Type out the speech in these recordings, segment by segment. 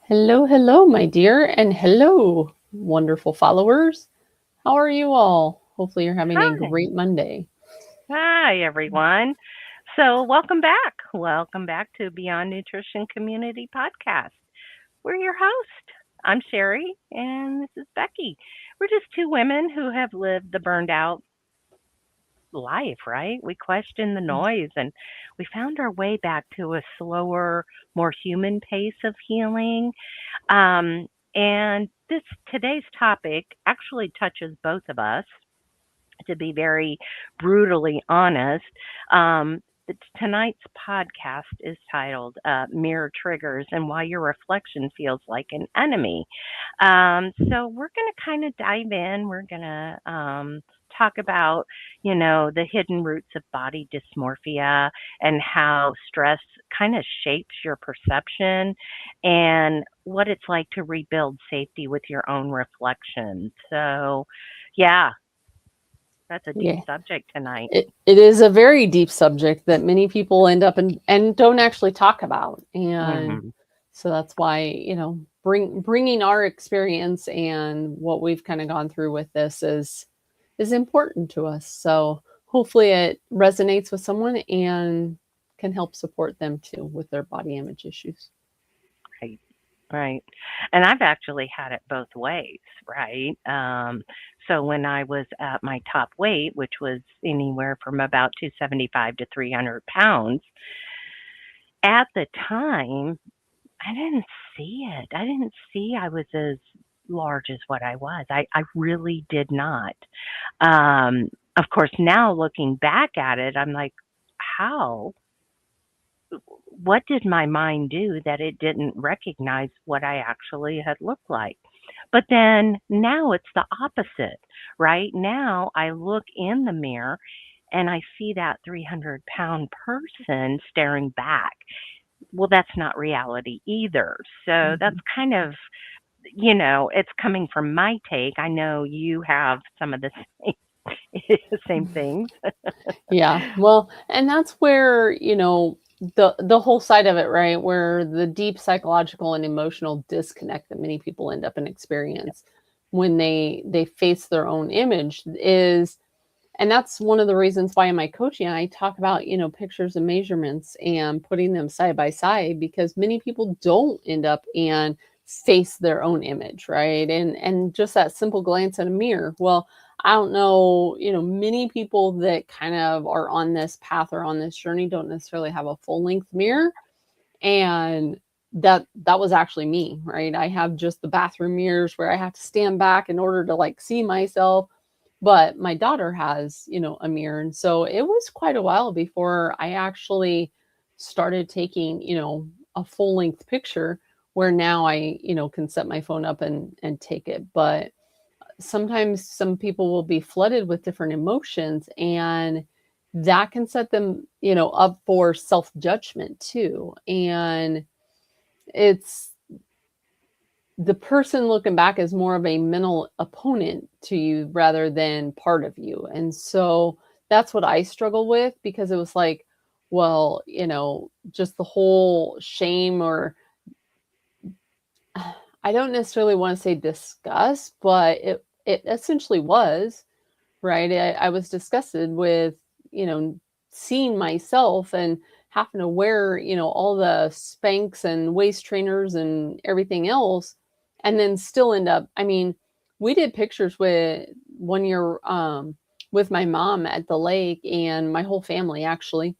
Hello, hello, my dear, and hello, wonderful followers. How are you all? Hopefully, you're having a Hi. great Monday. Hi, everyone. So, welcome back. Welcome back to Beyond Nutrition Community Podcast. We're your host. I'm Sherri, and this is Becky. We're just two women who have lived the burned out life, right? We questioned the noise and we found our way back to a slower, more human pace of healing. And today's topic actually touches both of us, to be very brutally honest. Tonight's podcast is titled Mirror Triggers and Why Your Reflection Feels Like an Enemy. So we're going to kind of dive in. We're going to talk about, the hidden roots of body dysmorphia and how stress kind of shapes your perception and what it's like to rebuild safety with your own reflection. So, yeah, that's a deep Yeah, subject tonight. it is a very deep subject that many people end up and don't actually talk about, and Mhm. so that's why bringing our experience and what we've kind of gone through with this is important to us. So hopefully, it resonates with someone and can help support them too with their body image issues. Right. Right. And I've actually had it both ways, right? So when I was at my top weight, which was anywhere from about 275 to 300 pounds, at the time, I didn't see it. I didn't see I was as large as what I was. I really did not. Of course, now looking back at it, I'm like, how? What did my mind do that it didn't recognize what I actually had looked like? But then now it's the opposite, right? Now I look in the mirror and I see that 300-pound person staring back. Well, that's not reality either. So that's Mhm. kind of, it's coming from my take. I know you have some of the same things. Yeah. Well, and that's where, the whole side of it, right? Where the deep psychological and emotional disconnect that many people end up in experience when they face their own image is, and that's one of the reasons why in my coaching I talk about, pictures and measurements and putting them side by side, because many people don't end up and face their own image, right? And just that simple glance at a mirror. Well, I don't know, many people that kind of are on this path or on this journey don't necessarily have a full length mirror. And that was actually me, right? I have just the bathroom mirrors where I have to stand back in order to like see myself, but my daughter has, a mirror. And so it was quite a while before I actually started taking, a full length picture where now I, can set my phone up and take it. But sometimes some people will be flooded with different emotions, and that can set them, up for self-judgment too. And it's the person looking back is more of a mental opponent to you rather than part of you. And so that's what I struggle with, because it was like, well, just the whole shame, or I don't necessarily want to say disgust, but it essentially was, right? I was disgusted with, seeing myself and having to wear, all the Spanx and waist trainers and everything else, and then still end up, I mean, we did pictures with 1 year with my mom at the lake and my whole family actually,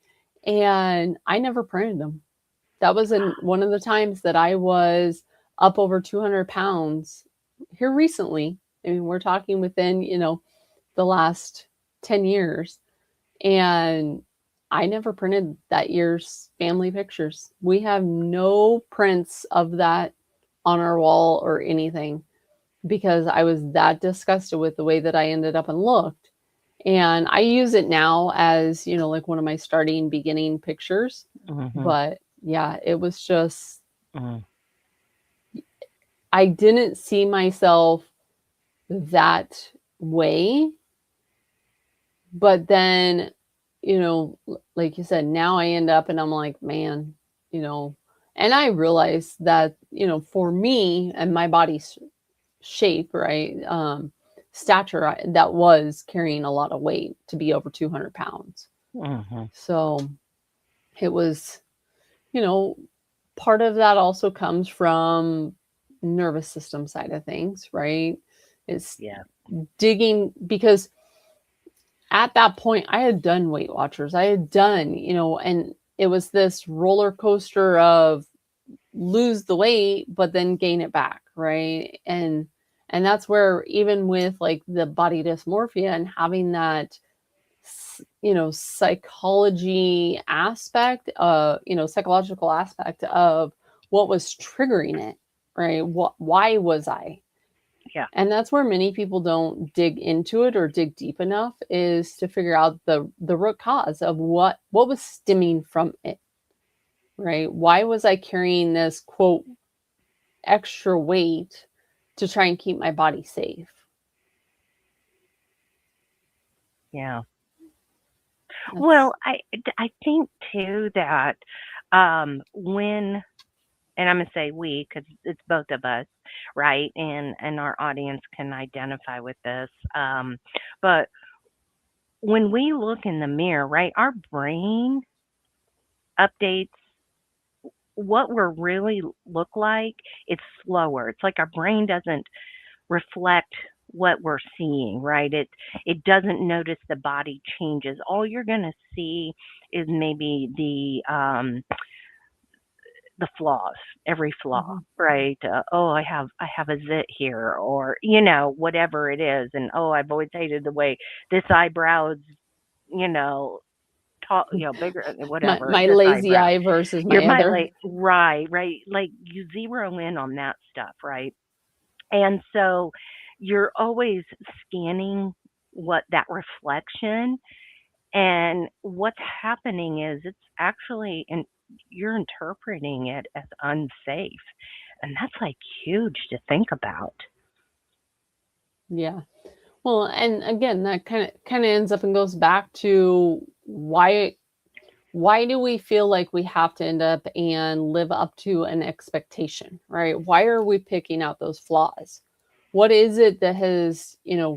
and I never printed them. That was one of the times that I was up over 200 pounds here recently. I mean, we're talking within, the last 10 years. And I never printed that year's family pictures. We have no prints of that on our wall or anything, because I was that disgusted with the way that I ended up and looked. And I use it now as, like one of my starting beginning pictures. Mhm. But yeah, it was just, Mhm. I didn't see myself that way. But then, like you said, now I end up and I'm like, man, you know, And I realized that, for me and my body's shape, right? Stature, that was carrying a lot of weight to be over 200 pounds. Mm-hmm. So it was, you know, part of that also comes from nervous system side of things, right? It's Yeah. digging, because at that point I had done Weight Watchers. I had done, and it was this roller coaster of lose the weight but then gain it back, right? And that's where, even with like the body dysmorphia and having that psychology aspect, psychological aspect of what was triggering it, right? Why was I? Yeah. And that's where many people don't dig into it or dig deep enough, is to figure out the root cause of what was stemming from it, right? Why was I carrying this quote extra weight to try and keep my body safe? Yeah. That's Well, I think too that when, and I'm gonna say we because it's both of us, right? And our audience can identify with this. But when we look in the mirror, right, our brain updates what we're really look like. It's slower. It's like our brain doesn't reflect what we're seeing, right? It doesn't notice the body changes. All you're going to see is maybe the flaws, every flaw, Mhm. right? Oh, I have a zit here, or whatever it is, and oh, I've always hated the way this eyebrow is, you know, tall, bigger, whatever my this lazy eyebrow. eye versus You're my my other. like right, right. Like you zero in on that stuff, right? And so you're always scanning what that reflection, and what's happening is it's actually, and you're interpreting it as unsafe. And that's like huge to think about. Yeah. Well, and again, that kind of ends up and goes back to why do we feel like we have to end up and live up to an expectation, right? Why are we picking out those flaws? What is it that has, Yeah.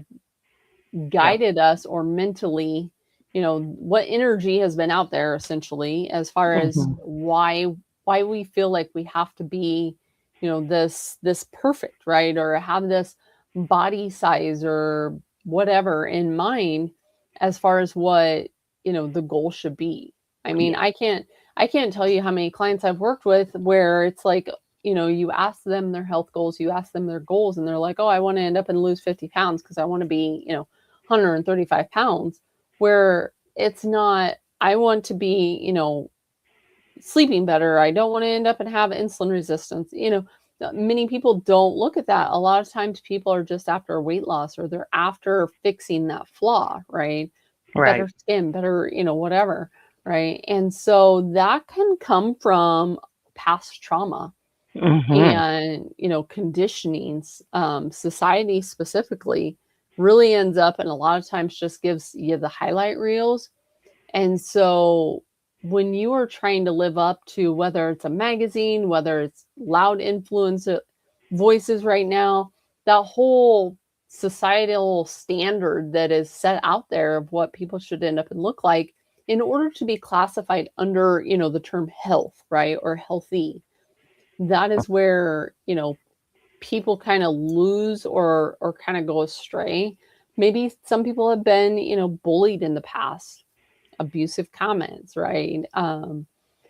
guided us, or mentally, what energy has been out there essentially, as far as Hmm. why we feel like we have to be, this perfect, right? Or have this body size or whatever in mind, as far as what, the goal should be. I mean, Yeah. I can't tell you how many clients I've worked with where it's like, you ask them their health goals, you ask them their goals, and they're like, oh, I want to end up and lose 50 pounds because I want to be, 135 pounds, where it's not, I want to be, sleeping better. I don't want to end up and have insulin resistance. Many people don't look at that. A lot of times people are just after weight loss, or they're after fixing that flaw, right? Better Right. skin, better, whatever, right? And so that can come from past trauma Hmm. and, conditionings. Society specifically really ends up, and a lot of times just gives you the highlight reels. And so when you are trying to live up to, whether it's a magazine, whether it's loud influence voices right now, that whole societal standard that is set out there of what people should end up and look like in order to be classified under, the term health, right? Or healthy. That is where, people kind of lose, or kind of go astray. Maybe some people have been, bullied in the past, abusive comments, right?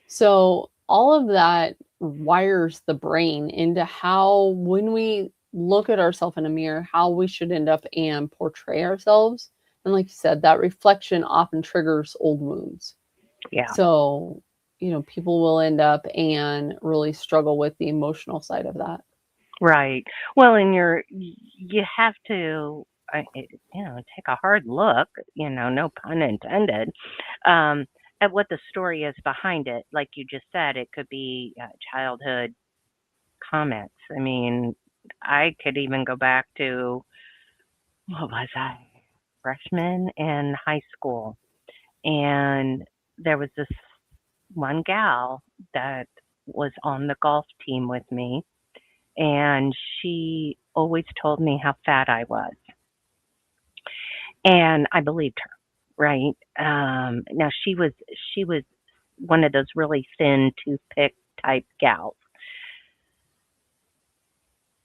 So all of that wires the brain into how, when we look at ourselves in a mirror, how we should end up and portray ourselves. And like you said, that reflection often triggers old wounds. Yeah. So, people will end up and really struggle with the emotional side of that. Right. Well, and you have to, take a hard look, no pun intended, um, at what the story is behind it. Like you just said, it could be childhood comments. I mean, I could even go back to, what was I, freshman in high school, and there was this one gal that was on the golf team with me, and she always told me how fat I was. And I believed her, right? Now she was one of those really thin toothpick type gals.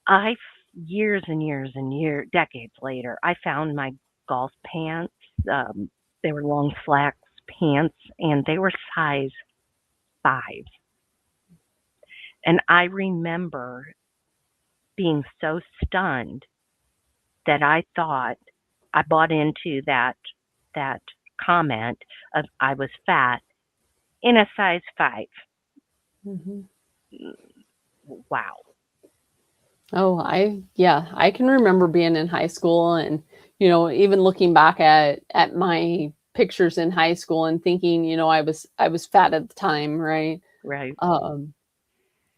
I years and years and years, decades later, I found my golf pants. Um, they were long slacks pants, and they were size 5. And I remember being so stunned that I thought I bought into that comment of I was fat in a size 5. Mhm. Wow. Oh, I can remember being in high school and, even looking back at my pictures in high school and thinking, I was fat at the time, right? Right. Um,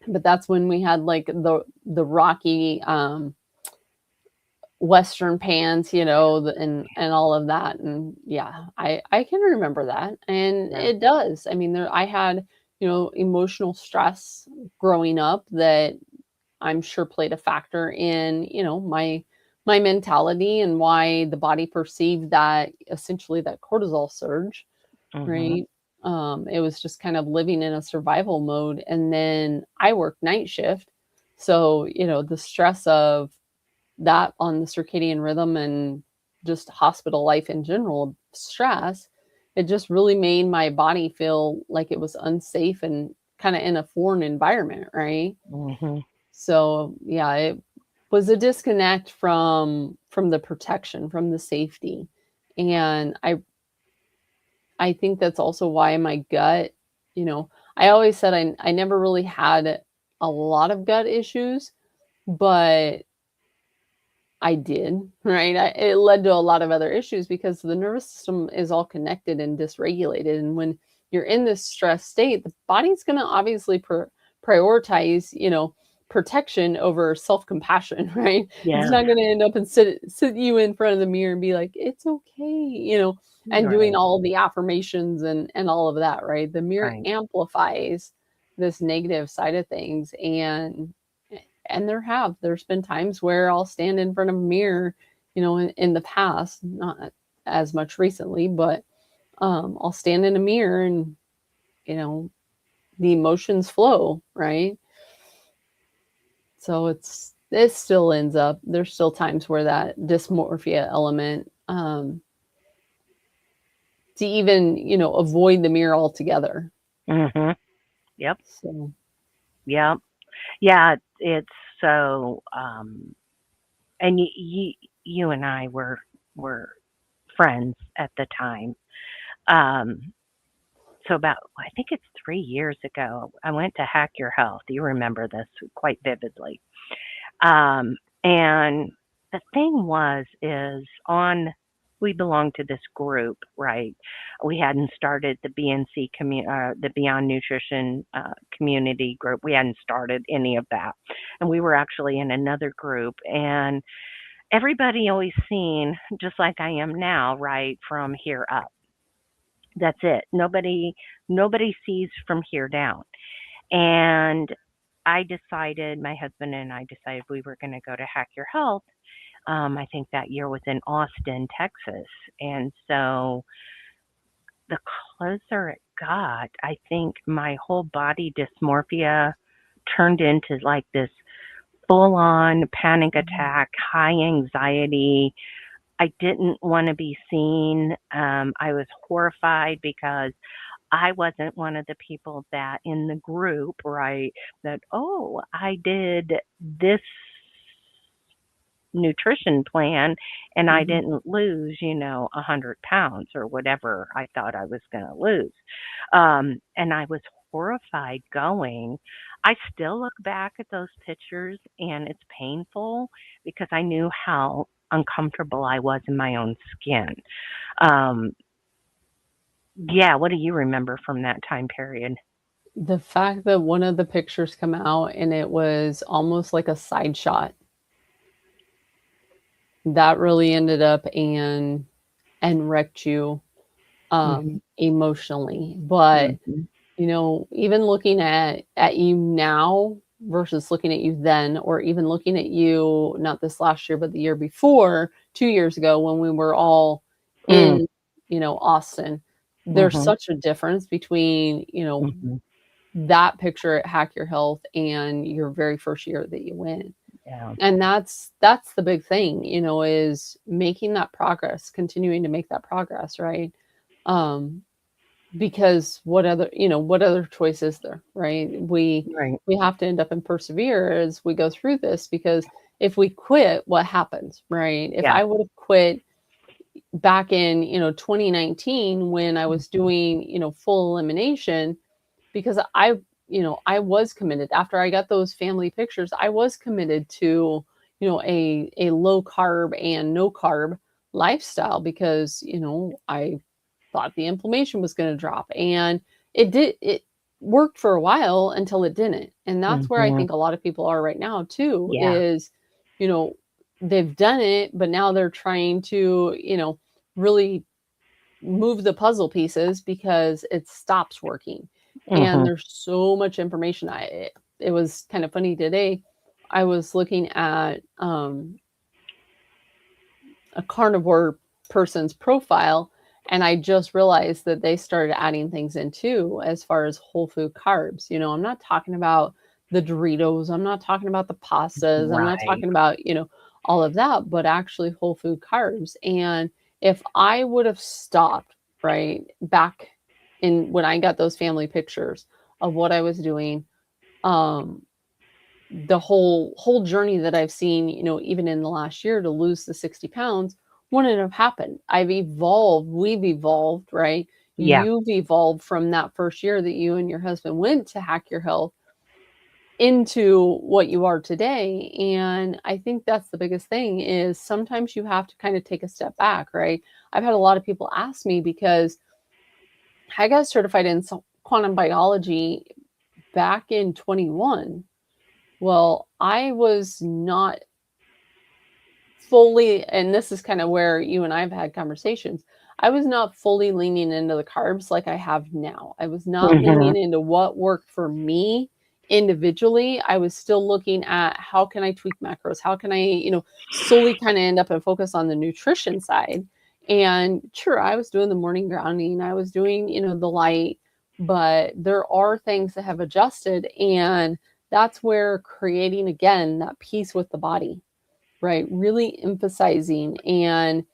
but that's when we had like the rocky Western pants, and all of that. And yeah, I can remember that. And Yeah. it does. I mean, I had, emotional stress growing up that I'm sure played a factor in, my mentality and why the body perceived that essentially that cortisol surge, Mhm. right? It was just kind of living in a survival mode. And then I worked night shift. So, the stress of that on the circadian rhythm and just hospital life in general, stress, it just really made my body feel like it was unsafe and kind of in a foreign environment, right? Mhm. So, yeah, it was a disconnect from the protection, from the safety. And I think that's also why my gut, I always said I never really had a lot of gut issues, but I did, right? It led to a lot of other issues because the nervous system is all connected and dysregulated. And when you're in this stress state, the body's going to obviously prioritize, protection over self compassion, right? It's Yes. not going to end up and sit you in front of the mirror and be like, it's okay, and doing Right. all the affirmations and all of that, right? The mirror Right. amplifies this negative side of things. And there's been times where I'll stand in front of a mirror, in the past, not as much recently, but I'll stand in a mirror and, you know, the emotions flow, right? So it still ends up, there's still times where that dysmorphia element, to even, avoid the mirror altogether. Mhm. Yep. So, Yep. Yeah, it's so and you and I were friends at the time. Um so about I think it's 3 years ago, I went to Hack Your Health. You remember this quite vividly. Um, and the thing was, is on, we belonged to this group, right? We hadn't started the the Beyond Nutrition community group. We hadn't started any of that, and we were actually in another group. And everybody always seen just like I am now, right from here up. That's it. Nobody sees from here down. And my husband and I decided we were going to go to Hack Your Health. I think that year was in Austin, Texas. And so the closer it got, I think my whole body dysmorphia turned into like this full on panic attack, high anxiety. I didn't want to be seen. I was horrified because I wasn't one of the people that in the group, right, that, oh, I did this nutrition plan and I mhm. didn't lose, 100 pounds or whatever I thought I was going to lose. And I was horrified going. I still look back at those pictures and it's painful because I knew how uncomfortable I was in my own skin. Um, yeah, what do you remember from that time period? The fact that one of the pictures come out and it was almost like a side shot, that really ended up and wrecked you Mhm, emotionally. But mhm. even looking at you now versus looking at you then, or even looking at you not this last year, but the year before, 2 years ago when we were all Mm, in, Austin, there's mhm, such a difference between, mhm. that picture at Hack Your Health and your very first year that you went. Yeah. And that's the big thing, is making that progress, continuing to make that progress, right? Um, because what other choice is there, right? Right. We have to end up and persevere as we go through this, because if we quit, what happens, right? If Yeah. I would have quit back in 2019 when I was Mhm. doing full elimination, because I was committed after I got those family pictures. I was committed to a low carb and no carb lifestyle, because I thought the inflammation was going to drop, and it worked for a while until it didn't. And that's where I Mhm. think a lot of people are right now too, Yeah. is you know they've done it, but now they're trying to really move the puzzle pieces because it stops working. And Mhm. there's so much information. It was kind of funny today. I was looking at a carnivore person's profile, and I just realized that they started adding things in too, as far as whole food carbs. I'm not talking about the Doritos, I'm not talking about the pastas, I'm not Right. talking about all of that, but actually whole food carbs. And if I would have stopped right back in when I got those family pictures of what I was doing, um the whole journey that I've seen, even in the last year, to lose the 60 pounds wouldn't have happened. We've evolved, right? Yeah. You've evolved from that first year that you and your husband went to Hack Your Health into what you are today. And I think that's the biggest thing, is sometimes you have to kind of take a step back, right? I've had a lot of people ask me, because I got certified in quantum biology back in 21. Well, I was not fully, and this is kind of where you and I've had conversations. I was not fully leaning into the carbs like I have now. I was not Mhm. leaning into what worked for me individually. I was still looking at how can I tweak macros? How can I, solely kind of end up and focus on the nutrition side? And sure, I was doing the morning grounding, I was doing, the light, but there are things that have adjusted. And that's where creating again that peace with the body, right? Really emphasizing and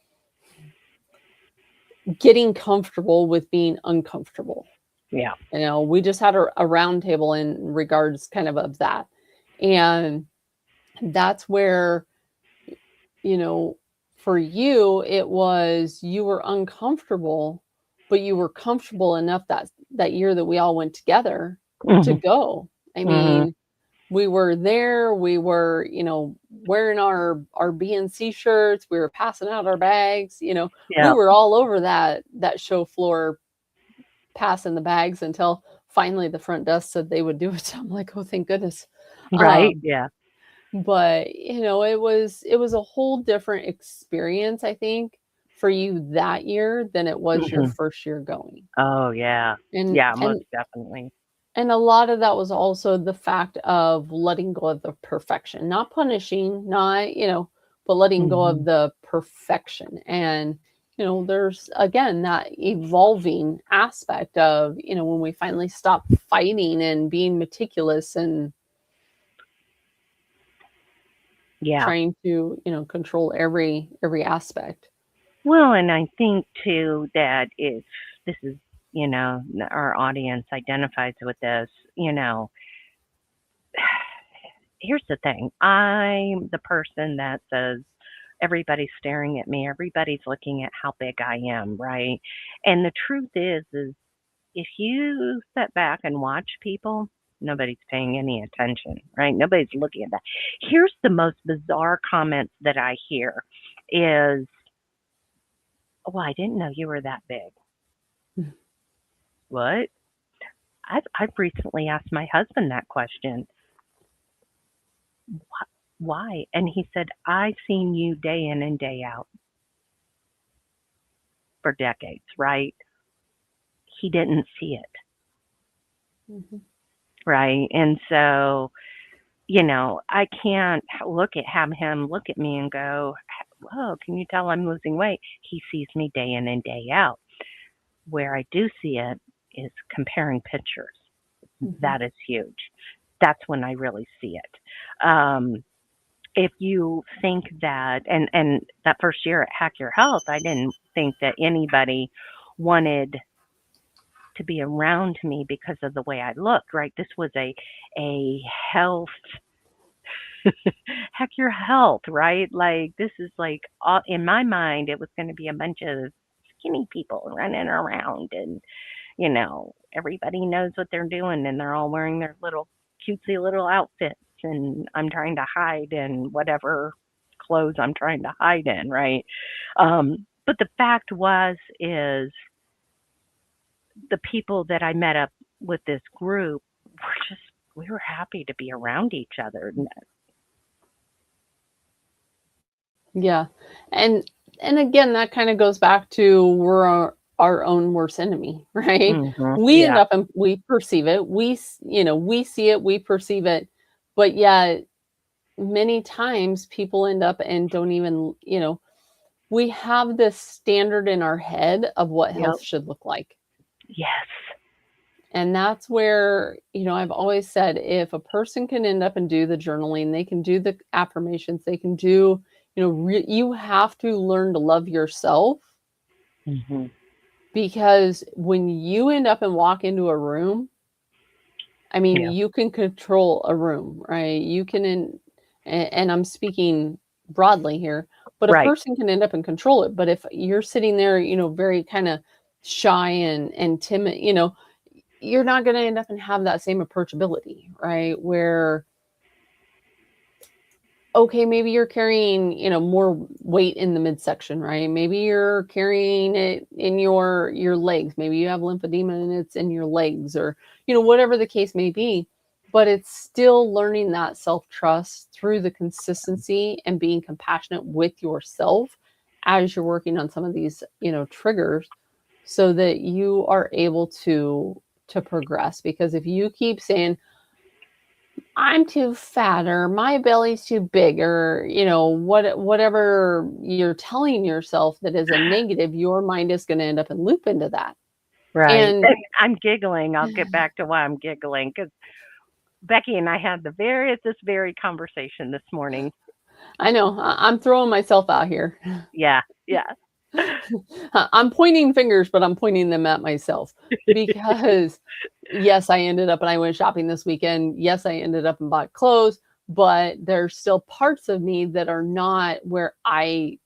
getting comfortable with being uncomfortable. Yeah. We just had a round table in regards kind of that. And that's where, you know, for you, it was you were uncomfortable, but you were comfortable enough that year that we all went together to Mhm. go. I Mhm. mean, we were there, we were, wearing our BNC shirts, we were passing out our bags, we Yeah. were all over that show floor passing the bags until finally the front desk said they would do it. So I'm like, "Oh, thank goodness." Right. Um, Yeah. but, it was a whole different experience, I think, for you that year than it was your Mhm. first year going. Oh, yeah. And Yeah, most and definitely. And a lot of that was also the fact of letting go of the perfection, not punishing, not, but letting go of Mhm. the perfection. And, there's again that evolving aspect of, when we finally stop fighting and being meticulous and Yeah. trying to, control every aspect. Well, and I think too that if this is, our audience identifies with this, here's the thing. I'm the person that says, everybody's staring at me, everybody's looking at how big I am, right? And the truth is if you sit back and watch people, nobody's paying any attention, right? Nobody's looking at that. Here's the most bizarre comments that I hear is, "Oh, I didn't know you were that big." What? I've recently asked my husband that question. Why? And he said, "I've seen you day in and day out for decades," right? He didn't see it. Mhm. right? And so, I can't have him look at me and go, "Whoa, can you tell I'm losing weight?" He sees me day in and day out. Where I do see it is comparing pictures. Mhm. That is huge. That's when I really see it. If you think that, and that first year at Hack Your Health, I didn't think that anybody wanted to be around me because of the way I looked, right? This was a health Hack Your Health, right? Like this is like all, in my mind it was going to be a bunch of skinny people running around, and everybody knows what they're doing and they're all wearing their little cutesy little outfits, and I'm trying to hide in whatever clothes I'm trying to hide in, right? But the fact is the people that I met up with this group were just we were happy to be around each other. Yeah. And and again, that kind of goes back to we're our own worst enemy, right? We end Yeah. up and we perceive it. We see it, we perceive it, but yet many times people end up and don't even, we have this standard in our head of what Yep. health should look like. Yes. And that's where, I've always said if a person can end up and do the journaling, they can do the affirmations, they can do, you have to learn to love yourself, hmm because when you end up and walk into a room, I mean, Yeah. you can control a room, right? And I'm speaking broadly here, but a Right. person can end up and control it. But if you're sitting there, very kind of shy and timid, you're not going to end up and have that same approachability, right? Where, okay, maybe you're carrying, more weight in the midsection, right? Maybe you're carrying it in your legs. Maybe you have lymphedema and it's in your legs, or, whatever the case may be. But it's still learning that self-trust through the consistency and being compassionate with yourself as you're working on some of these, triggers, so that you are able to progress. Because if you keep saying, I'm too fat, or my belly's too big, or whatever you're telling yourself that is a negative, your mind is going to end up and loop into that. Right. And And I'm giggling. I'll get back to why I'm giggling because Becky and I had this very conversation this morning. I know I'm throwing myself out here. Yeah. Yeah. I'm pointing fingers, but I'm pointing them at myself, because yes, I ended up and I went shopping this weekend. Yes, I ended up and bought clothes, but there's still parts of me that are not where I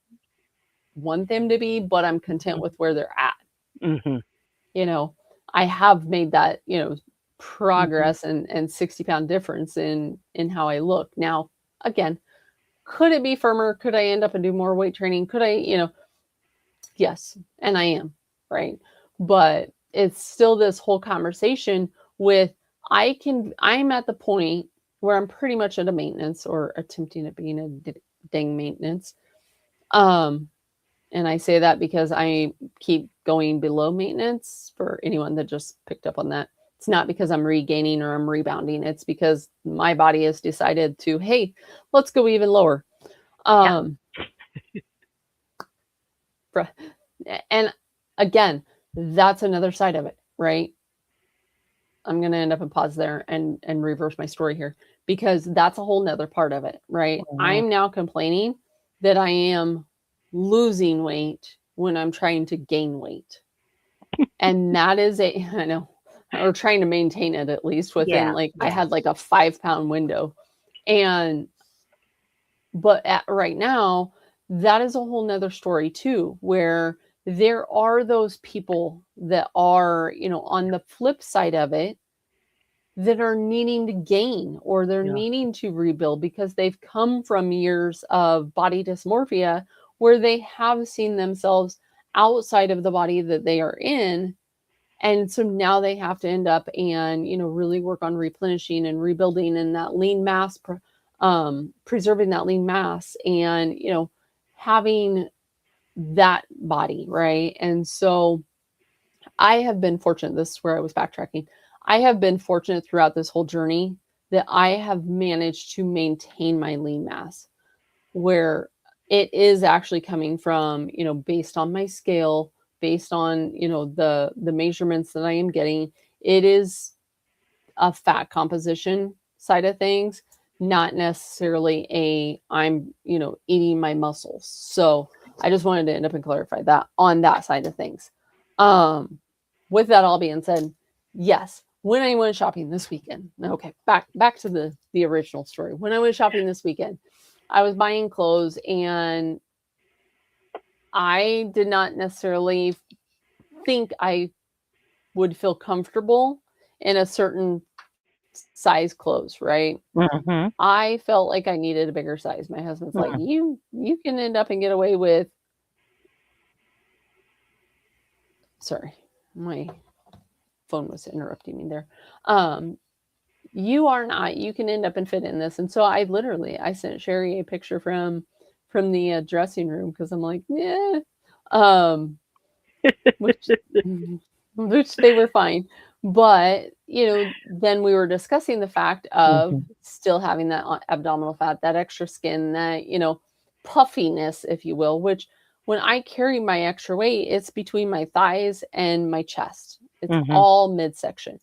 want them to be, but I'm content with where they're at. hmm you know, I have made that, hmm progress and 60-pound difference in how I look. Now, again, could it be firmer? Could I end up and do more weight training? Could I, yes, and I am, right? But it's still this whole conversation with I'm at the point where I'm pretty much at a maintenance, or attempting at being a dang maintenance. Um, and I say that because I keep going below maintenance, for anyone that just picked up on that. It's not because I'm regaining or I'm rebounding. It's because my body has decided to, hey, let's go even lower. Yeah. Um, and again, that's another side of it, right? I'm going to end up and pause there and reverse my story here, because that's a whole nother part of it, right? Mhm. I'm now complaining that I am losing weight when I'm trying to gain weight. And that is I know, or trying to maintain it at least within, Yeah. like, I Yeah. had like a 5-pound window. And, but right now, that is a whole nother story too, where there are those people that are, on the flip side of it, that are needing to gain, or they're Yeah. needing to rebuild because they've come from years of body dysmorphia, where they have seen themselves outside of the body that they are in. And so now they have to end up and, really work on replenishing and rebuilding, and that lean mass, preserving that lean mass, and, having that body, right? And so I have been fortunate. This is where I was backtracking. I have been fortunate throughout this whole journey that I have managed to maintain my lean mass, where it is actually coming from, based on my scale, based on, the measurements that I am getting, it is a fat composition side of things, not necessarily I'm, eating my muscles. So I just wanted to end up and clarify that on that side of things. With that all being said, yes, when I went shopping this weekend, okay, back to the original story. When I went shopping this weekend, I was buying clothes and I did not necessarily think I would feel comfortable in a certain size clothes, right? Mm-hmm. I felt like I needed a bigger size. My husband's like, Mm-hmm. you can end up and get away with, sorry, my phone was interrupting me there. You can end up and fit in this. And so I sent Sherri a picture from the dressing room because I'm like, yeah, which which they were fine. But, then we were discussing the fact of Mm-hmm. still having that abdominal fat, that extra skin, that, puffiness, if you will, which when I carry my extra weight, it's between my thighs and my chest. It's Mm-hmm. all midsection.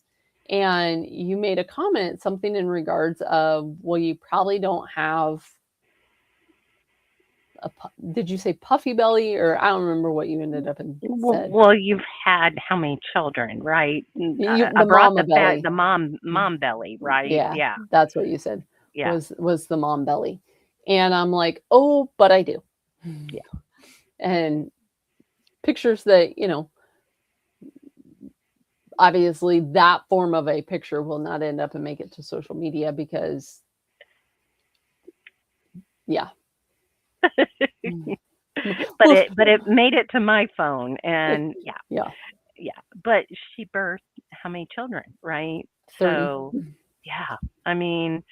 And you made a comment, something in regards of, well, you probably don't have did you say puffy belly, or I don't remember what you ended up and said. Well, you've had how many children, right? I The brought mama the fact, belly. the mom belly, right? Yeah, Yeah, that's what you said, yeah, was the mom belly. And I'm like, "Oh, but I do." yeah. And pictures that, obviously that form of a picture will not end up and make it to social media because yeah. But Well, it made it to my phone, and yeah, yeah, yeah. But she birthed how many children, right? 30. So yeah, I mean,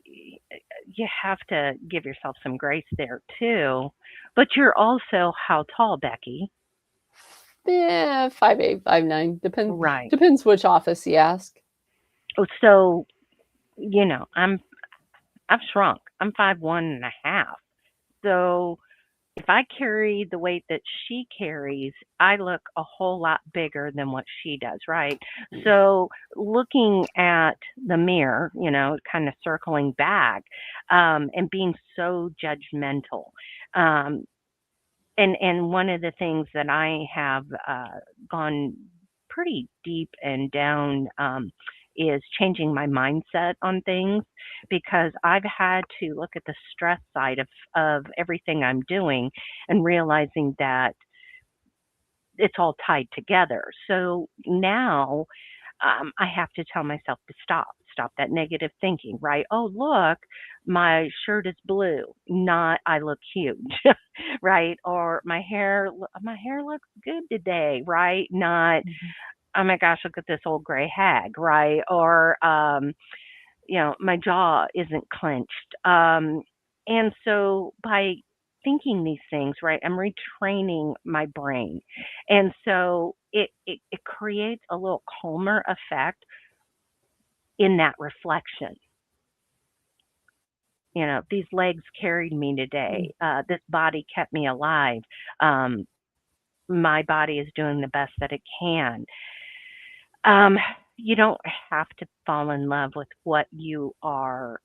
you have to give yourself some grace there too. But you're also how tall, Becky? Yeah, 5'8", 5'9", Right. depends which office you ask. So I've shrunk. I'm 5'1.5". So if I carry the weight that she carries, I look a whole lot bigger than what she does, right? So looking at the mirror, kind of circling back, and being so judgmental. Um, and one of the things that I have gone pretty deep and down is changing my mindset on things, because I've had to look at the stress side of everything I'm doing and realizing that it's all tied together. So now I have to tell myself to stop that negative thinking, right? Oh, look, my shirt is blue, not I look huge, right? Or my hair looks good today, right? Not, Mhm. oh my gosh, look at this old gray hag, right? Or my jaw isn't clenched. And so by thinking these things, right, I'm retraining my brain. And so it creates a little calmer effect in that reflection. These legs carried me today. This body kept me alive. Um, my body is doing the best that it can. Um, you don't have to fall in love with what you are,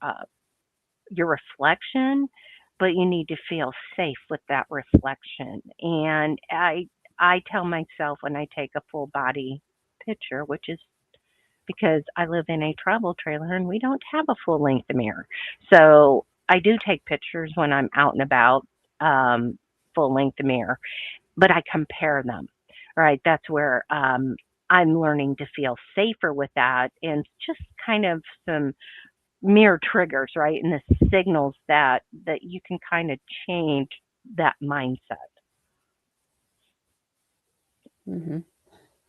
your reflection, but you need to feel safe with that reflection. And I tell myself when I take a full body picture, which is because I live in a travel trailer and we don't have a full length mirror. So I do take pictures when I'm out and about, full length mirror, but I compare them. Right. That's where I'm learning to feel safer with that, and just kind of some mirror triggers, right? And the signals that you can kind of change that mindset. Mhm.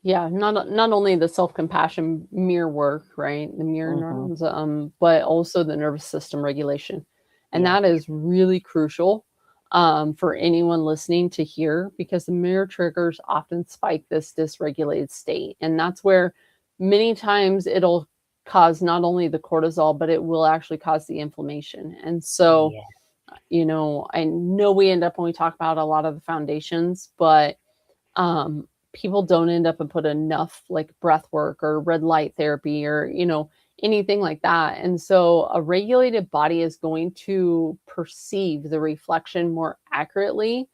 Yeah, not only the self-compassion mirror work, right? The mirror Mhm. neurons, but also the nervous system regulation. And Yes. that is really crucial for anyone listening to hear, because the mirror triggers often spike this dysregulated state. And that's where many times it'll cause not only the cortisol, but it will actually cause the inflammation. And so, Yeah. I know we end up when we talk about a lot of the foundations, but people don't end up and put enough like breath work or red light therapy or, anything like that. And so a regulated body is going to perceive the reflection more accurately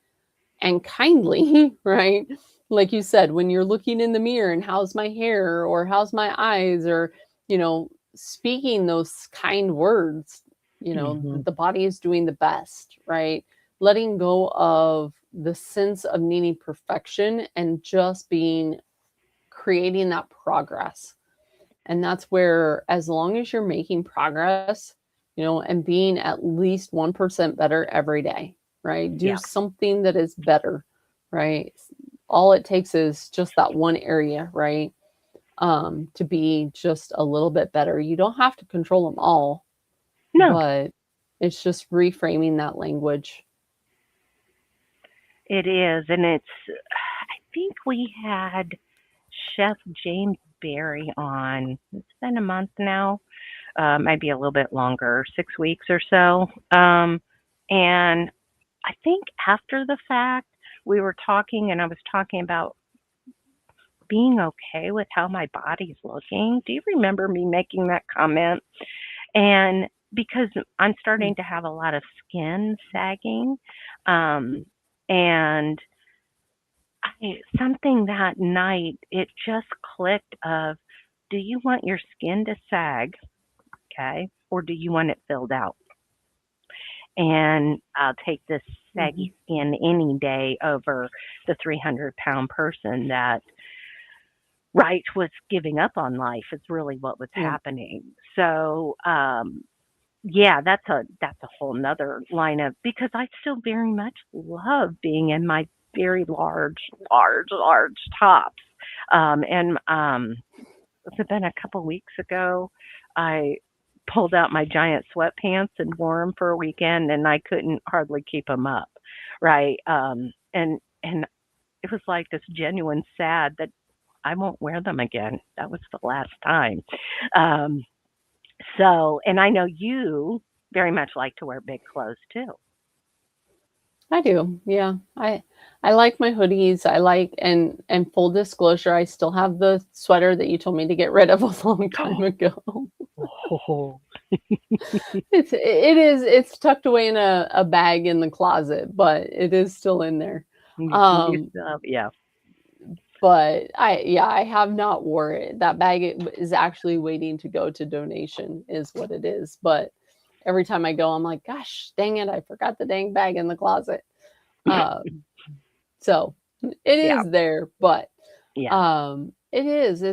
and kindly, right? Like you said, when you're looking in the mirror and how's my hair or how's my eyes or, speaking those kind words, Hmm. the body is doing the best, right? Letting go of the sense of needing perfection and just creating that progress. And that's where, as long as you're making progress, and being at least 1% better every day, right? Do Yeah. something that is better, right? All it takes is just that one area, right? To be just a little bit better. You don't have to control them all, No, but it's just reframing that language. it is. And I think we had Chef James Berry on. It's been a month now, maybe a little bit longer, 6 weeks or so. And I think after the fact, we were talking, and I was talking about being okay with how my body's looking. Do you remember me making that comment? And because I'm starting to have a lot of skin sagging, um, and something that night, it just clicked of, do you want your skin to sag, okay, or do you want it filled out? And I'll take this Mhm. saggy skin any day over the 300-pound person that, right, was giving up on life is really what was Yeah. happening. So, yeah, that's a whole nother line of, because I still very much love being in my very large, large, large tops. And It's been a couple weeks ago. I pulled out my giant sweatpants and wore them for a weekend, and I couldn't hardly keep them up, right? And it was like this genuine sad that I won't wear them again. That was the last time. Um, and I know you very much like to wear big clothes too. I do. Yeah. I like my hoodies. I like and full disclosure, I still have the sweater that you told me to get rid of a long time ago. Oh, It's tucked away in a bag in the closet, but it is still in there. you Um, still, yeah, but I have not wore it. That bag is actually waiting to go to donation is what it is. But every time I go, I'm like, gosh, dang it, I forgot the dang bag in the closet. Um, so it yeah, is there, but yeah, it is.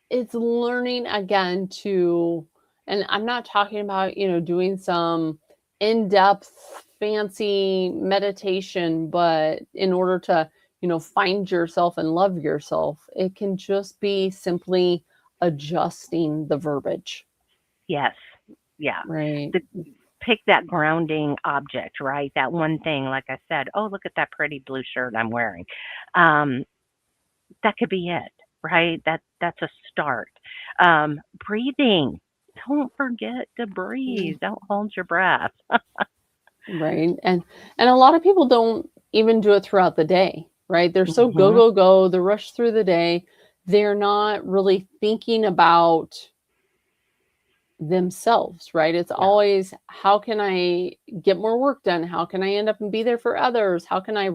It's learning again to, and I'm not talking about, doing some in-depth fancy meditation, but in order to, find yourself and love yourself, it can just be simply adjusting the verbiage, yes, yeah. right? The Pick that grounding object, right? That one thing, like I said, oh, look at that pretty blue shirt I'm wearing. Um, that could be it, right? That's a start. Breathing. Don't forget to breathe. Don't hold your breath. Right. And a lot of people don't even do it throughout the day, right? They're so go, Hmm. go, go, the rush through the day. They're not really thinking about themselves, right? It's Yeah, always how can I get more work done? How can I end up and be there for others? How can I,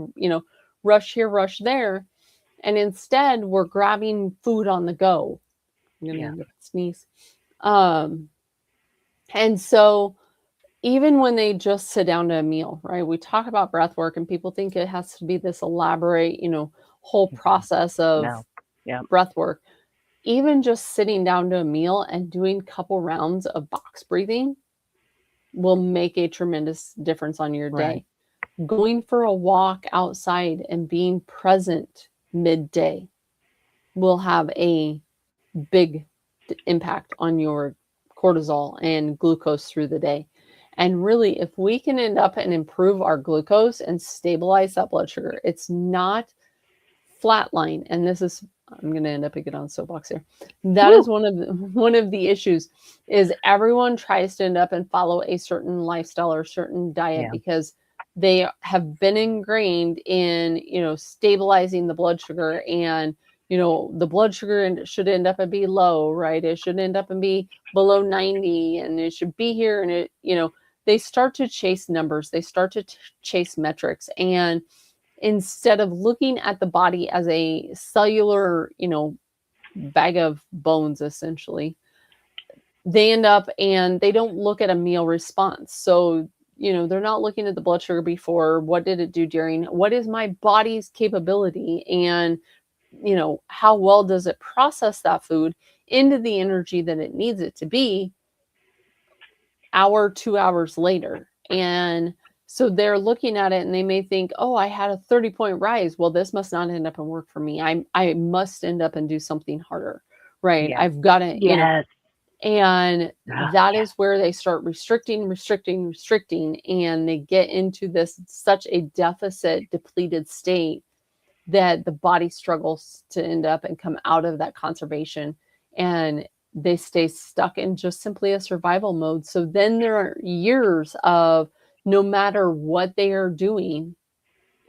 rush here, rush there? And instead we're grabbing food on the go. I'm gonna yeah, end up sneeze. Um, and so even when they just sit down to a meal, right? We talk about breath work and people think it has to be this elaborate, whole mhm, process of no, yeah, breath work. Even just sitting down to a meal and doing a couple rounds of box breathing will make a tremendous difference on your right, day. Going for a walk outside and being present midday will have a big impact on your cortisol and glucose through the day. And really, if we can end up and improve our glucose and stabilize that blood sugar, it's not flatline. And this is I'm going to end up getting on a soapbox here. That is Woo. one of the issues is everyone tries to end up and follow a certain lifestyle or certain diet Yeah. because they have been ingrained in, stabilizing the blood sugar, and, the blood sugar should end up and be low, right? It should end up and be below 90, and it should be here. And they start to chase numbers. They start to chase metrics. And instead of looking at the body as a cellular, bag of bones, essentially, they end up and they don't look at a meal response. So, they're not looking at the blood sugar before, what did it do during, what is my body's capability, and, how well does it process that food into the energy that it needs it to be hour, 2 hours later. And so they're looking at it and they may think, oh, I had a 30-point rise. Well, this must not end up and work for me. I must end up and do something harder, right? Yeah. I've got to, Yes. and Oh, that yeah. is where they start restricting, and they get into this such a deficit depleted state that the body struggles to end up and come out of that conservation, and they stay stuck in just simply a survival mode. So then there are years of no matter what they are doing,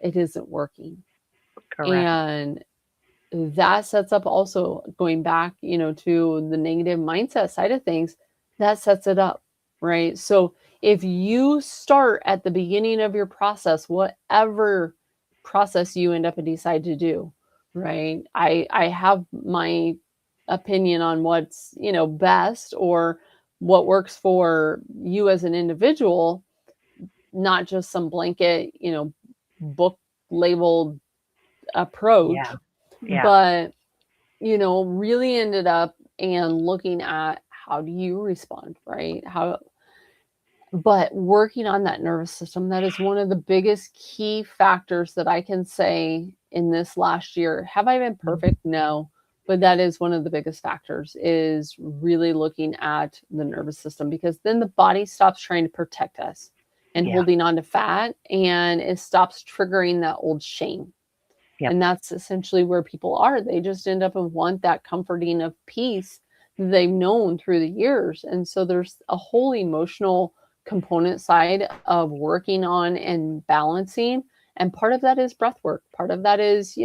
it isn't working. Correct. And that sets up, also going back, to the negative mindset side of things, that sets it up, right? So if you start at the beginning of your process, whatever process you end up and decide to do, right? I have my opinion on what's, best, or what works for you as an individual, not just some blanket, book labeled Yeah. approach, Yeah. but really ended up and looking at how do you respond, right? But working on that nervous system, that is one of the biggest key factors that I can say in this last year. Have I been Mhm. perfect? No. But that is one of the biggest factors, is really looking at the nervous system, because then the body stops trying to protect us and Yeah. holding on to fat, and it stops triggering that old shame. Yep. And that's essentially where people are. They just end up and want that comforting of peace they've known through the years. And so there's a whole emotional component side of working on and balancing. And part of that is breath work. Part of that is,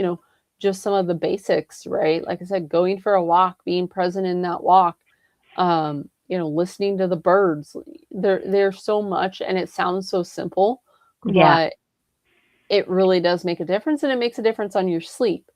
just some of the basics, right? Like I said, going for a walk, being present in that walk, listening to the birds. There's so much, and it sounds so simple, Yeah. but it really does make a difference, and it makes a difference on your sleep.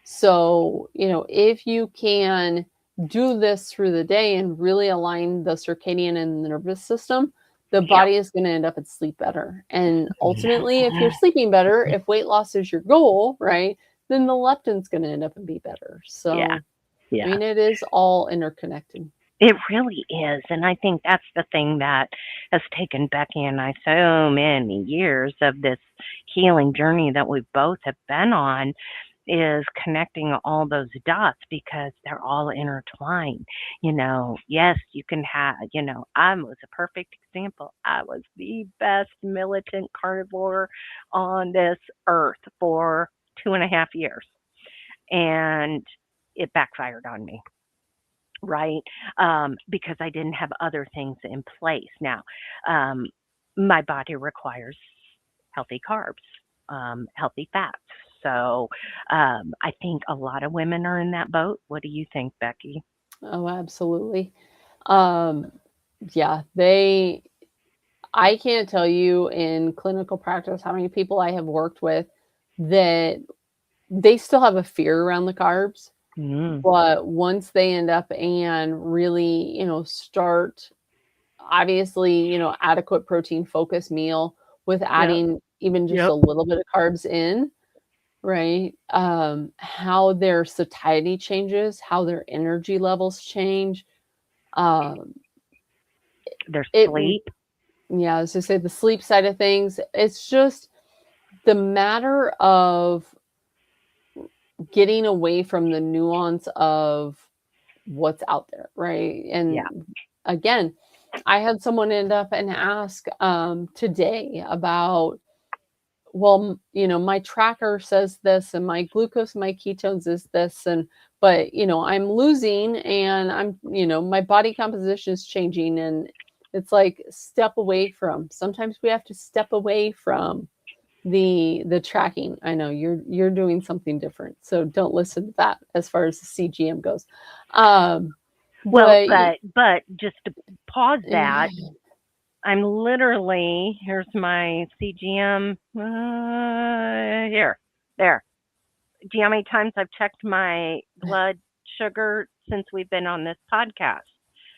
So, if you can do this through the day and really align the circadian and the nervous system, the Yep. body is going to end up and sleep better. And ultimately, if you're Yeah. sleeping better, if weight loss is your goal, right, then the leptin's going to end up and be better. Yeah. So, I Yeah. mean, it is all interconnected. It really is. And I think that's the thing that has taken Becky and I so many years of this healing journey that we both have been on, is connecting all those dots because they're all intertwined. Yes, you can have, I was a perfect example. I was the best militant carnivore on this earth for 2.5 years, and it backfired on me, right? Because I didn't have other things in place. Now, um, my body requires healthy carbs, healthy fats. So I think a lot of women are in that boat. What do you think, Becky? Oh, absolutely. Um, yeah, I can't tell you in clinical practice how many people I have worked with that they still have a fear around the carbs, Mm, but once they end up and really, start, obviously, adequate protein focused meal with yep. adding even just a Yep. little bit of carbs in, right? How their satiety changes, how their energy levels change. Um, Their it, sleep. yeah, as I say, the sleep side of things, it's just the matter of getting away from the nuance of what's out there, right? Yeah. And again, I had someone end up and ask today about well, my tracker says this, and my glucose, my ketones is this, but I'm losing, and my body composition is changing, and it's like step away from. Sometimes we have to step away from the tracking. I know you're doing something different, so don't listen to that as far as the CGM goes. Um, Well, but but just to pause that, I'm literally, here's my CGM. Here, there. Do you know how many times I've checked my blood sugar since we've been on this podcast?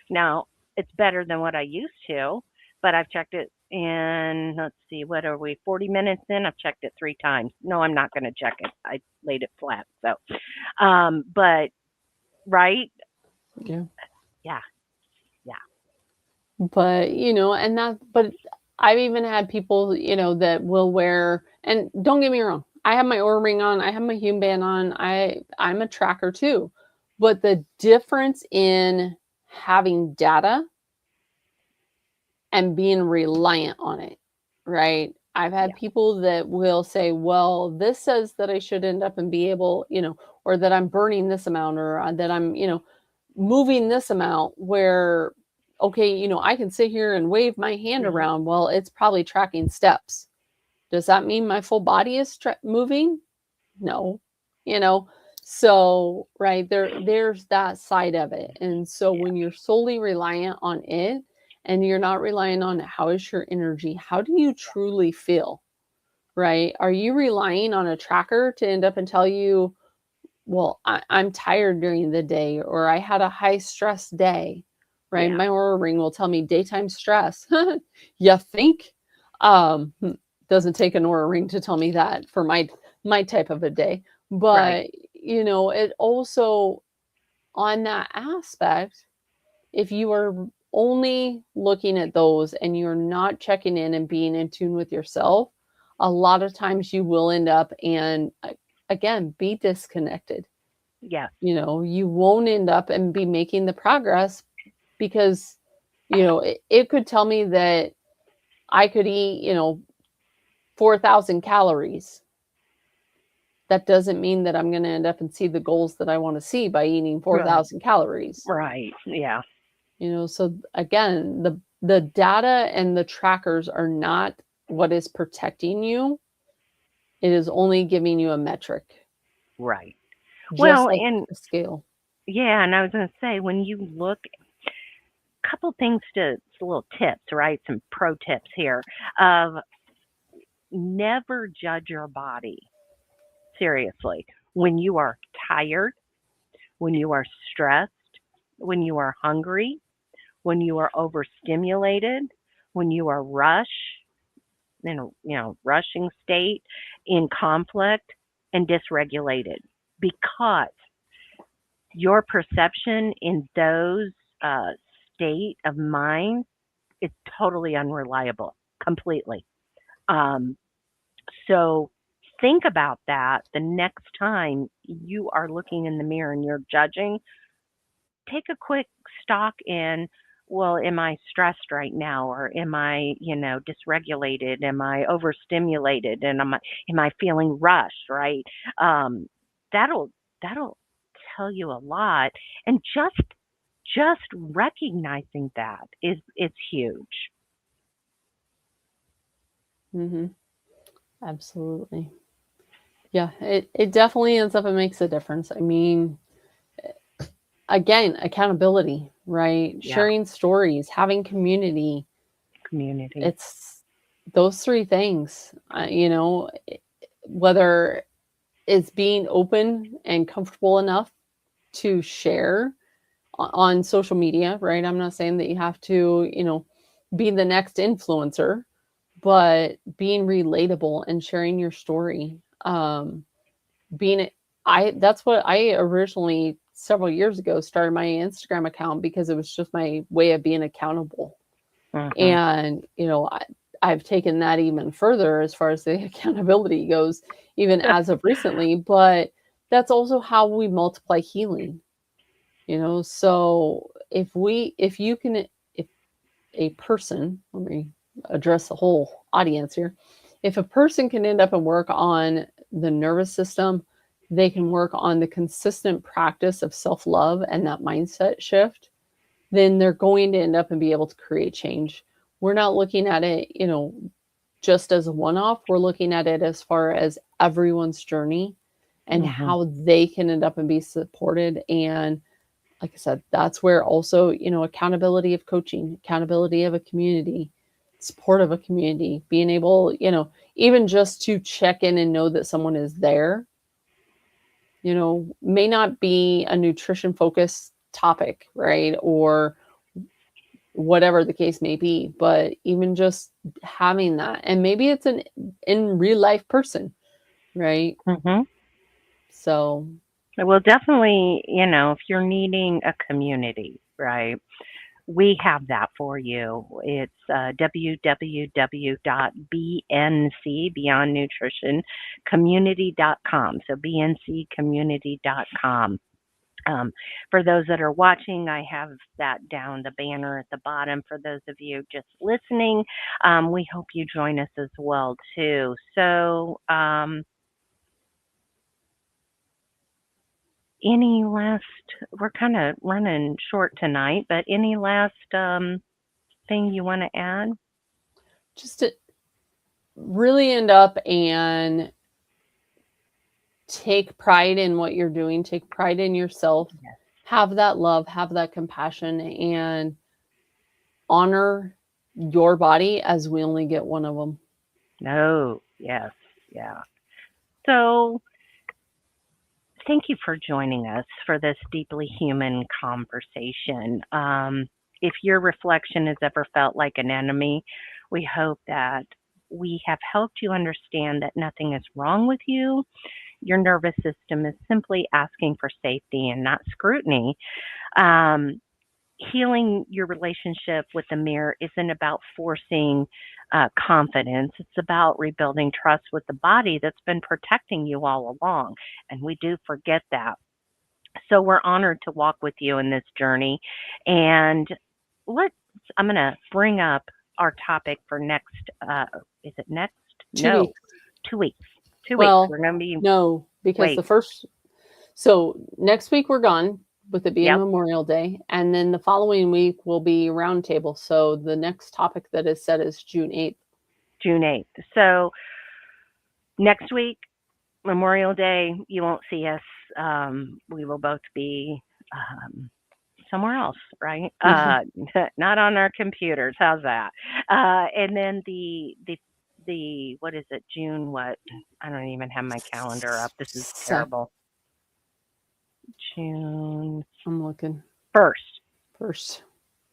Now, it's better than what I used to, but I've checked it in, let's see, what are we, 40 minutes in? I've checked it 3 times. No, I'm not going to check it. I laid it flat. So, but, right? yeah. Yeah, yeah, But but I've even had people that will wear, and don't get me wrong, I have my Oura ring on, I have my Hume band on, I'm a tracker too, but the difference in having data and being reliant on it, right? I've had yeah, people that will say, well, this says that I should end up and be able, or that I'm burning this amount, or that I'm, moving this amount, where, okay, I can sit here and wave my hand hmm, around. Well, it's probably tracking steps. Does that mean my full body is moving? No, you know. So, right there's that side of it. And so yeah, when you're solely reliant on it, and you're not relying on how is your energy, how do you truly feel? Right? Are you relying on a tracker to end up and tell you, well, I'm tired during the day, or I had a high stress day, right? yeah, My Aura ring will tell me daytime stress. You think? Hmm, doesn't take an Aura ring to tell me that for my type of a day. right. But it also, on that aspect, if you are only looking at those and you're not checking in and being in tune with yourself, a lot of times you will end up and again be disconnected. Yes, You won't end up and be making the progress, because it could tell me that I could eat 4,000 calories. That doesn't mean that I'm going to end up and see the goals that I want to see by eating right, 4,000 calories. right. Yeah, So again, the data and the trackers are not what is protecting you. It is only giving you a metric, right. just Well, like and a scale. yeah, and I was going to say, when you look, couple things to little tips, right? Some pro tips here of never judge your body. Seriously. When you are tired, when you are stressed, when you are hungry, when you are overstimulated, when you are in a rushing state, in conflict and dysregulated, because your perception in those uh, state of mind is totally unreliable, completely. Um, so think about that the next time you are looking in the mirror and you're judging. Take a quick stock in, well, am I stressed right now, or am I, dysregulated? Am I overstimulated? And am I feeling rushed, right? Um, that'll that'll tell you a lot. And just recognizing that is huge. Hmm. Absolutely. Yeah, it definitely ends up and makes a difference. I mean, again, accountability, right? Yeah, Sharing stories, having community. community. It's those three things. Whether it's being open and comfortable enough to share on social media, right? I'm not saying that you have to, be the next influencer, but being relatable and sharing your story. Being I That's what I originally, several years ago, started my Instagram account, because it was just my way of being accountable. Hmm. And I've taken that even further as far as the accountability goes, even as of recently. But that's also how we multiply healing. So if you can, if a person, let me address the whole audience here, if a person can end up and work on the nervous system, they can work on the consistent practice of self-love and that mindset shift, then they're going to end up and be able to create change. We're not looking at it, just as a one-off. We're looking at it as far as everyone's journey and Mhm. how they can end up and be supported. And like I said, that's where also, accountability of coaching, accountability of a community, support of a community, being able, even just to check in and know that someone is there, may not be a nutrition focused topic, right? Or whatever the case may be, but even just having that, and maybe it's an in real life person, right? Mhm. So Well, definitely, if you're needing a community, right? We have that for you. It's www.bnc, Beyond Nutrition Community.com. So bncommunity.com. For those that are watching, I have that down, the banner at the bottom. For those of you just listening, we hope you join us as well too. So, any last? We're kind of running short tonight, but any last thing you want to add? just to really end up and take pride in what you're doing, take pride in yourself, Yes. have that love, have that compassion, and honor your body as we only get one of them. No. Yes. Yeah. So, thank you for joining us for this deeply human conversation. If your reflection has ever felt like an enemy, we hope that we have helped you understand that nothing is wrong with you. Your nervous system is simply asking for safety and not scrutiny. Um, Healing your relationship with the mirror isn't about forcing confidence. It's about rebuilding trust with the body that's been protecting you all along. And we do forget that. So we're honored to walk with you in this journey. And let's, I'm going to bring up our topic for next, is it next? 2 weeks. No, 2 weeks. 2 weeks. Well, We're going to be, no, because wait, so next week we're gone with it being yep, Memorial Day. And then the following week will be roundtable. So the next topic that is set is June 8th. June 8th. So next week, Memorial Day, you won't see us. We will both be somewhere else, right? Not on our computers. How's that? And then the what is it? June what? I don't even have my calendar up. This is terrible. June I'm looking 1st. first.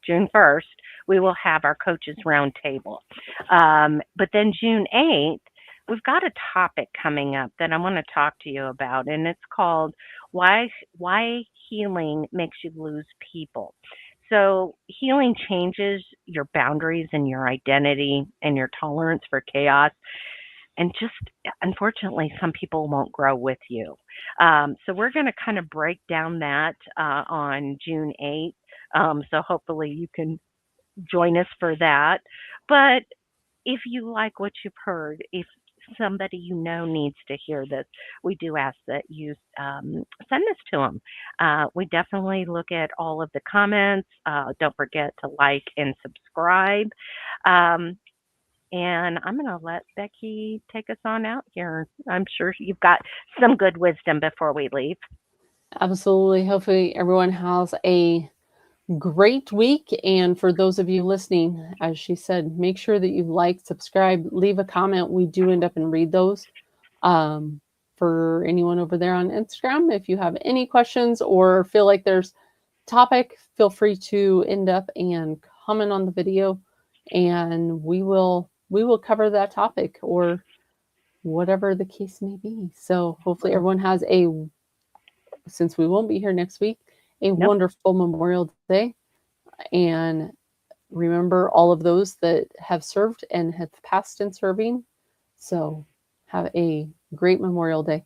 June 1st, we will have our coaches roundtable. But then June 8th, we've got a topic coming up that I want to talk to you about, and it's called Why Healing Makes You Lose People. So healing changes your boundaries and your identity and your tolerance for chaos. And just unfortunately, some people won't grow with you. So we're going to kind of break down that on June 8th. So hopefully you can join us for that. But if you like what you've heard, if somebody you know needs to hear this, we do ask that you send this to them. We definitely look at all of the comments. Don't forget to like and subscribe. And I'm going to let Becky take us on out here. I'm sure you've got some good wisdom before we leave. Absolutely. Hopefully everyone has a great week. And for those of you listening, as she said, make sure that you like, subscribe, leave a comment. We do end up and read those. For anyone over there on Instagram, if you have any questions or feel like there's topic, feel free to end up and comment on the video, and we will cover that topic or whatever the case may be. So hopefully everyone has since we won't be here next week, a Nope. wonderful Memorial Day. And remember all of those that have served and have passed in serving. So have a great Memorial Day.